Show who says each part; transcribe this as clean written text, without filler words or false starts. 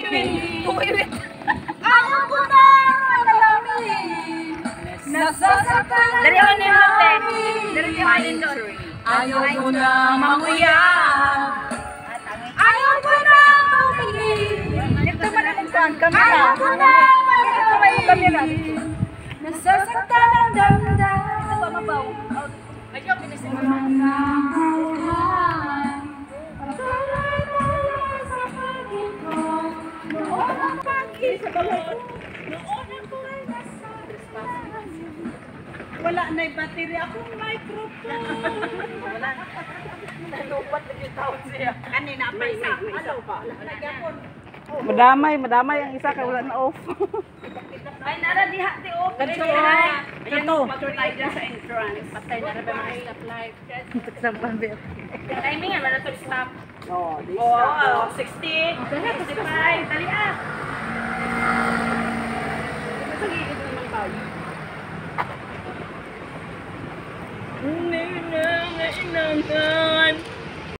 Speaker 1: Tuwiwit. Ayaw ko na malamig. Nasasaktan ang damdamin. Ayaw ko na manguya. Ayaw ko na tumingin.
Speaker 2: Dito man ang kamera.
Speaker 1: Ayaw ko na
Speaker 2: Dito may kamera.
Speaker 1: nasasaktan ang damdamin.
Speaker 2: Ito pa mabaw. Ayaw, pinisin mo.
Speaker 1: Wala na yung battery akong microphone.
Speaker 2: Wala. Nalupat na yung tawag siya.
Speaker 1: Kanina pa isa. Ano pa?
Speaker 3: Madamay ang isa kay wala na off.
Speaker 2: Ay, nara di hati o.
Speaker 3: Ganito.
Speaker 2: Ito. Pag-tour tayo dyan sa entrance. Patay na rin ba mga stop light. Timing nga, wala to stop. Oh, 60. 65. Dali ah. Masagigit naman tayo.
Speaker 3: Nina,